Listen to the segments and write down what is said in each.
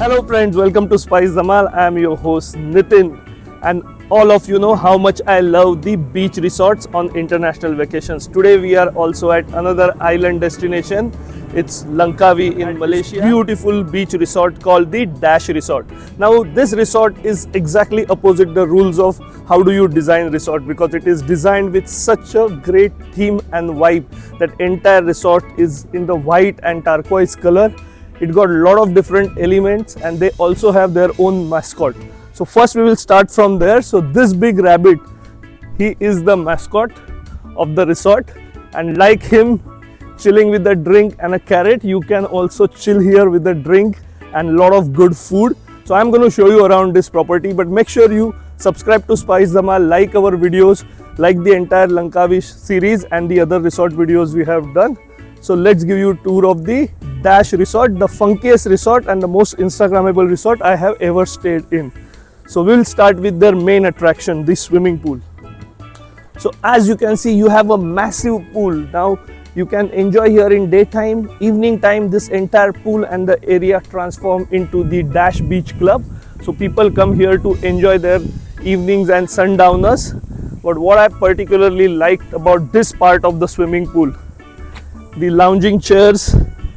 Hello friends, welcome to Spice Dhamal. I am your host Nitin, and all of you know how much I love the beach resorts on international vacations. Today we are also at another island destination. It's Langkawi in Malaysia. Beautiful beach resort called the Dash Resort. Now this resort is exactly opposite the rules of how do you design resort, because it is designed with such a great theme and vibe. That entire resort is in the white and turquoise color. It got a lot of different elements, and they also have their own mascot. So first we will start from there. So this big rabbit, he is the mascot of the resort, and like him chilling with a drink and a carrot, you can also chill here with a drink and a lot of good food. So I'm going to show you around this property, but make sure you subscribe to Spice Dhamal, like our videos, like the entire Langkawi series and the other resort videos we have done. So let's give you a tour of the Dash Resort, the funkiest resort and the most Instagrammable resort I have ever stayed in. So we'll start with their main attraction, the swimming pool. So as you can see, you have a massive pool. Now you can enjoy here in daytime, evening time. This entire pool and the area transform into the Dash Beach Club. So people come here to enjoy their evenings and sundowners. But what I particularly liked about this part of the swimming pool, the lounging chairs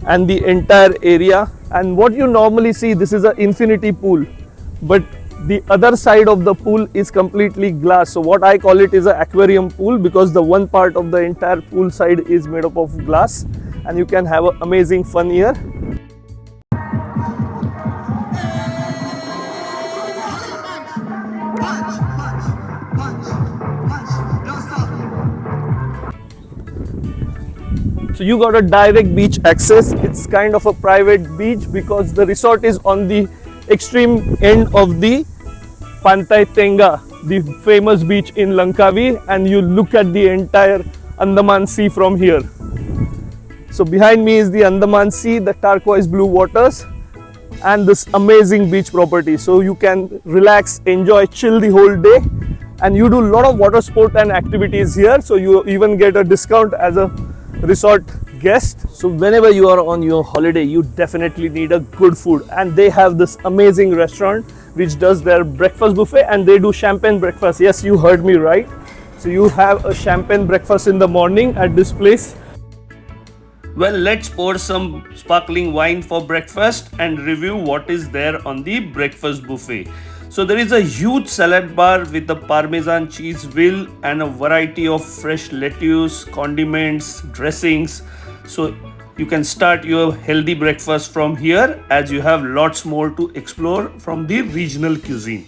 and the entire area. And what you normally see, this is an infinity pool, but the other side of the pool is completely glass. So what I call it is an aquarium pool, because the one part of the entire pool side is made up of glass, and you can have an amazing fun here. So you got a direct beach access. It's kind of a private beach because the resort is on the extreme end of the Pantai Tengah, the famous beach in Langkawi, and you look at the entire Andaman Sea from here. So behind me is the Andaman Sea, the turquoise blue waters, and this amazing beach property. So you can relax, enjoy, chill the whole day, and you do a lot of water sport and activities here. So you even get a discount as a resort guest. So whenever you are on your holiday, you definitely need a good food, and they have this amazing restaurant which does their breakfast buffet, and they do champagne breakfast. Yes, you heard me right. So you have a champagne breakfast in the morning at this place. Well, let's pour some sparkling wine for breakfast and review what is there on the breakfast buffet. So there is a huge salad bar with a Parmesan cheese wheel and a variety of fresh lettuce, condiments, dressings. So you can start your healthy breakfast from here, as you have lots more to explore from the regional cuisine.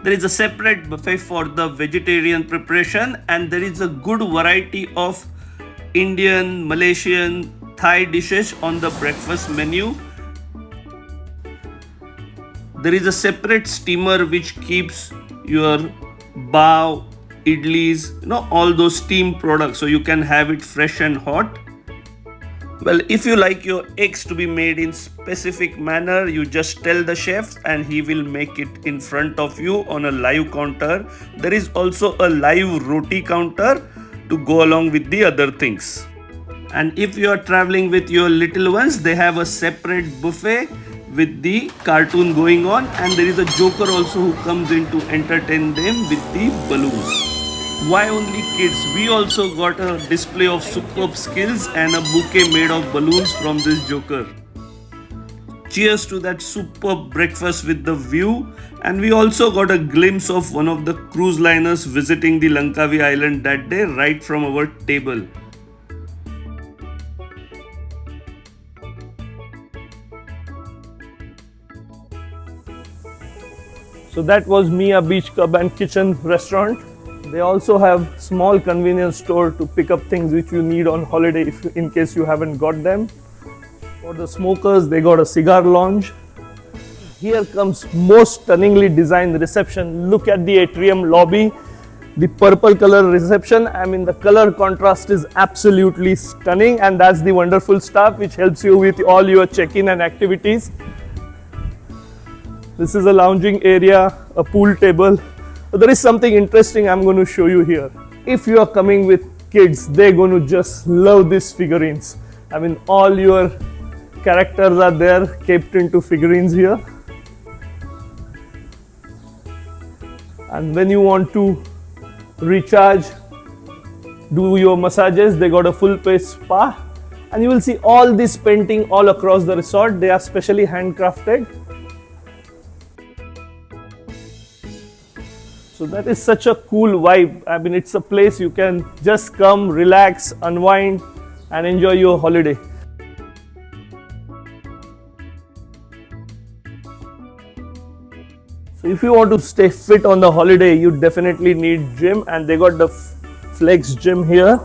There is a separate buffet for the vegetarian preparation, and there is a good variety of Indian, Malaysian, Thai dishes on the breakfast menu. There is a separate steamer which keeps your bao, idlis, all those steam products, so you can have it fresh and hot. Well, if you like your eggs to be made in specific manner, you just tell the chef and he will make it in front of you on a live counter. There is also a live roti counter to go along with the other things. And if you are traveling with your little ones, they have a separate buffet with the cartoon going on, and there is a joker also who comes in to entertain them with the balloons. Why only kids? We also got a display of superb skills and a bouquet made of balloons from this joker. Cheers to that superb breakfast with the view. And we also got a glimpse of one of the cruise liners visiting the Langkawi island that day right from our table. So that was Mia Beach Club and Kitchen restaurant. They also have small convenience store to pick up things which you need on holiday in case you haven't got them. For the smokers, they got a cigar lounge. Here comes most stunningly designed reception. Look at the atrium lobby, the purple color reception. I mean, the color contrast is absolutely stunning, and that's the wonderful staff which helps you with all your check-in and activities. This is a lounging area, a pool table. But there is something interesting I'm going to show you here. if you are coming with kids, they're going to just love these figurines. I mean, all your characters are there kept into figurines here. And when you want to recharge, do your massages, they got a full face spa. And you will see all this painting all across the resort. They are specially handcrafted. So that is such a cool vibe. I mean, it's a place you can just come, relax, unwind and enjoy your holiday. So if you want to stay fit on the holiday, you definitely need gym, and they got the Flex gym here.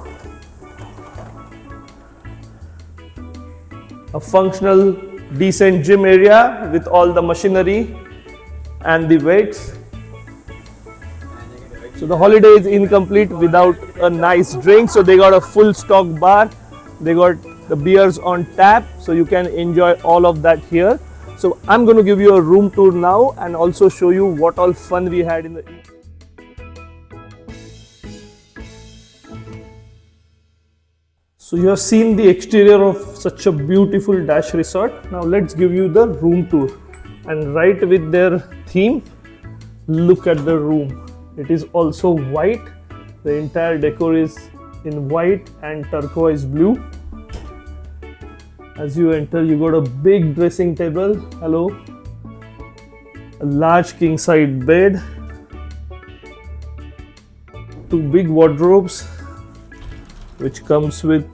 A functional, decent gym area with all the machinery and the weights. So the holiday is incomplete without a nice drink. So they got a full stock bar. They got the beers on tap, so you can enjoy all of that here. So I'm going to give you a room tour now and also show you what all fun we had in the evening. So you have seen the exterior of such a beautiful Dash Resort. Now let's give you the room tour. And right with their theme, look at the room. It is also white. The entire decor is in white and turquoise blue. As you enter, you got a big dressing table. Hello. A large king side bed. Two big wardrobes, which comes with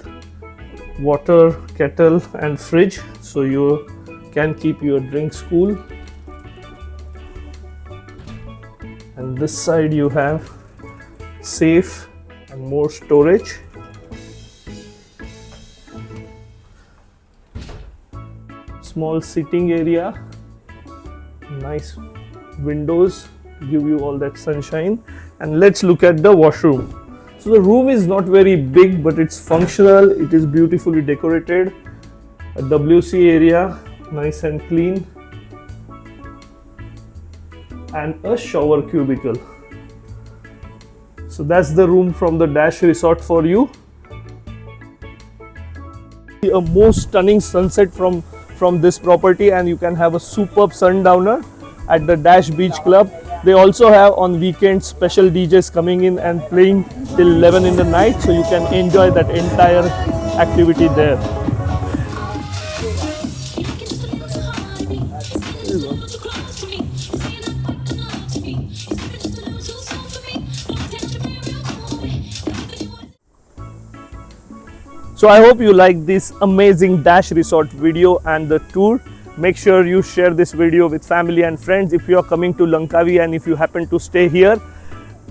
water, kettle and fridge, so you can keep your drinks cool. And this side you have safe and more storage. Small sitting area, nice windows give you all that sunshine. And let's look at the washroom. So the room is not very big, but it's functional. It is beautifully decorated. A WC area, nice and clean. And a shower cubicle. So that's the room from the Dash Resort for you. A most stunning sunset from this property, and you can have a superb sundowner at the Dash Beach Club. They also have on weekends special DJs coming in and playing till 11 in the night, so you can enjoy that entire activity there. So I hope you like this amazing Dash Resort video and the tour. Make sure you share this video with family and friends. If you are coming to Langkawi and if you happen to stay here,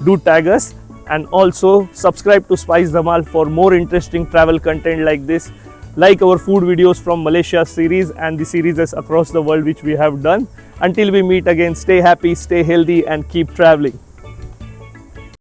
do tag us, and also subscribe to Spice Dhamal for more interesting travel content like this, like our food videos from Malaysia series and the series across the world which we have done. Until we meet again, stay happy, stay healthy and keep traveling.